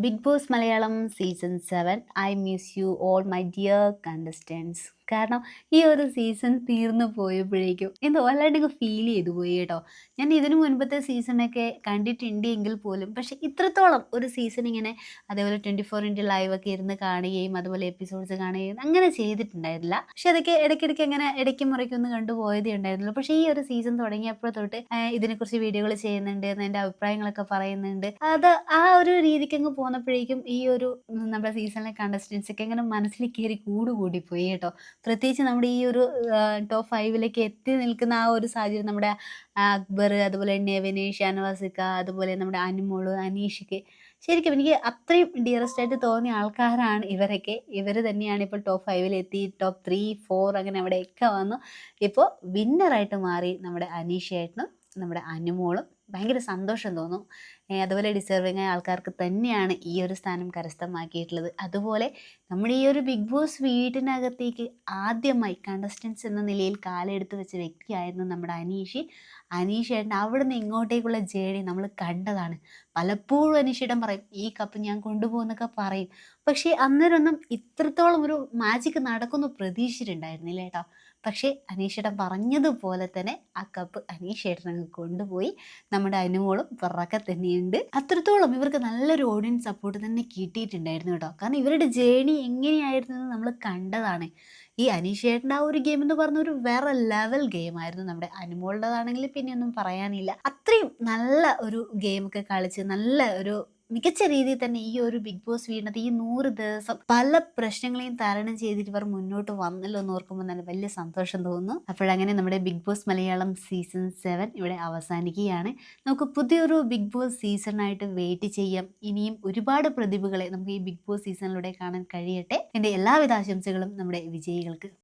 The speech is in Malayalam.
Big Boss Malayalam season 7 I miss you all my dear contestants. കാരണം ഈ ഒരു സീസൺ തീർന്നു പോയപ്പോഴേക്കും എന്തോ വല്ലാണ്ടങ്ങ് ഫീൽ ചെയ്തു പോയി കേട്ടോ. ഞാൻ ഇതിനു മുൻപത്തെ സീസണൊക്കെ കണ്ടിട്ടുണ്ട് എങ്കിൽ പോലും പക്ഷെ ഇത്രത്തോളം ഒരു സീസൺ ഇങ്ങനെ അതേപോലെ 24 ലൈവ് ഒക്കെ ഇരുന്ന് കാണുകയും അതുപോലെ എപ്പിസോഡ്സ് കാണുകയും അങ്ങനെ ചെയ്തിട്ടുണ്ടായിരുന്നില്ല. പക്ഷെ അതൊക്കെ ഇടയ്ക്കിടയ്ക്ക് അങ്ങനെ ഇടയ്ക്കും മുറയ്ക്കൊന്ന് കണ്ടുപോയതേ ഉണ്ടായിരുന്നുള്ളൂ. പക്ഷേ ഈ ഒരു സീസൺ തുടങ്ങിയപ്പോൾ തൊട്ട് ഇതിനെക്കുറിച്ച് വീഡിയോകൾ ചെയ്യുന്നുണ്ട്, എൻ്റെ അഭിപ്രായങ്ങളൊക്കെ പറയുന്നുണ്ട്. അത് ആ ഒരു രീതിക്കങ്ങ് പോന്നപ്പോഴേക്കും ഈ ഒരു നമ്മുടെ സീസണിലെ കണ്ടസ്റ്റൻസ് ഒക്കെ ഇങ്ങനെ മനസ്സിൽ കയറി കൂടിപ്പോയി കേട്ടോ. പ്രത്യേകിച്ച് നമ്മുടെ ഈ ഒരു ടോപ്പ് 5ലേക്ക് എത്തി നിൽക്കുന്ന ആ ഒരു സാഹചര്യം നമ്മുടെ അക്ബർ, അതുപോലെ നെവിന്, ഷാനവാസിക്ക, അതുപോലെ നമ്മുടെ അനുമോള്, അനീഷിക്ക്, ശരിക്കും എനിക്ക് അത്രയും ഡിയറസ്റ്റ് ആയിട്ട് തോന്നിയ ആൾക്കാരാണ് ഇവരൊക്കെ. ഇവർ തന്നെയാണ് ഇപ്പോൾ ടോപ്പ് 5ലെത്തി, ടോപ്പ് 3, 4 അങ്ങനെ അവിടെയൊക്കെ വന്നു. ഇപ്പോൾ വിന്നറായിട്ട് മാറി നമ്മുടെ അനീഷേട്ടനും നമ്മുടെ അനുമോളും. ഭയങ്കര സന്തോഷം തോന്നും. അതുപോലെ ഡിസേർവിങ് ആയ ആൾക്കാർക്ക് തന്നെയാണ് ഈ ഒരു സ്ഥാനം കരസ്ഥമാക്കിയിട്ടുള്ളത്. അതുപോലെ നമ്മുടെ ഈ ഒരു ബിഗ് ബോസ് വീട്ടിനകത്തേക്ക് ആദ്യമായി കണ്ടസ്റ്റൻസ് എന്ന നിലയിൽ കാലെടുത്ത് വെച്ച വ്യക്തിയായിരുന്നു നമ്മുടെ അനീഷേട്ടൻ. അവിടുന്ന് ഇങ്ങോട്ടേക്കുള്ള ജേണി നമ്മൾ കണ്ടതാണ്. പലപ്പോഴും അനീഷേട്ടൻ പറയും ഈ കപ്പ് ഞാൻ കൊണ്ടുപോകുന്നൊക്കെ പറയും. പക്ഷേ അന്നേരമൊന്നും ഇത്രത്തോളം ഒരു മാജിക് നടക്കുമെന്ന് പ്രതീക്ഷിച്ചിട്ടുണ്ടായിരുന്നില്ല കേട്ടോ. പക്ഷേ അനീഷേട്ടൻ പറഞ്ഞതുപോലെ തന്നെ ആ കപ്പ് അനീഷേട്ടൻ അങ്ങ് കൊണ്ടുപോയി. നമ്മുടെ അനുമോളും പിറക്കെ തന്നെയുണ്ട്. അത്രത്തോളം ഇവർക്ക് നല്ലൊരു ഓഡിയൻസ് സപ്പോർട്ട് തന്നെ കിട്ടിയിട്ടുണ്ടായിരുന്നു കേട്ടോ. കാരണം ഇവരുടെ ജേണി എങ്ങനെയായിരുന്നു എന്ന് നമ്മൾ കണ്ടതാണ്. ഈ അനീഷേട്ടൻ്റെ ആ ഒരു ഗെയിം എന്ന് പറഞ്ഞ ഒരു വേറെ ലെവൽ ഗെയിമായിരുന്നു. നമ്മുടെ അനുമോളുടേതാണെങ്കിൽ പിന്നെ ഒന്നും പറയാനില്ല. അത്രയും നല്ല ഒരു ഗെയിമൊക്കെ കളിച്ച് നല്ല ഒരു മികച്ച രീതിയിൽ തന്നെ ഈ ഒരു ബിഗ് ബോസ് വീടിനകത്ത് ഈ 100 ദിവസം പല പ്രശ്നങ്ങളെയും തരണം ചെയ്തിട്ട് ഇവർ മുന്നോട്ട് വന്നല്ലോ എന്ന് ഓർക്കുമ്പോൾ നല്ല വലിയ സന്തോഷം തോന്നുന്നു. അപ്പോഴങ്ങനെ നമ്മുടെ ബിഗ് ബോസ് മലയാളം സീസൺ 7 ഇവിടെ അവസാനിക്കുകയാണ്. നമുക്ക് പുതിയൊരു ബിഗ് ബോസ് സീസണായിട്ട് വെയിറ്റ് ചെയ്യാം. ഇനിയും ഒരുപാട് പ്രതിഭകളെ നമുക്ക് ഈ ബിഗ് ബോസ് സീസണിലൂടെ കാണാൻ കഴിയട്ടെ. എൻ്റെ എല്ലാവിധ ആശംസകളും നമ്മുടെ വിജയികൾക്ക്.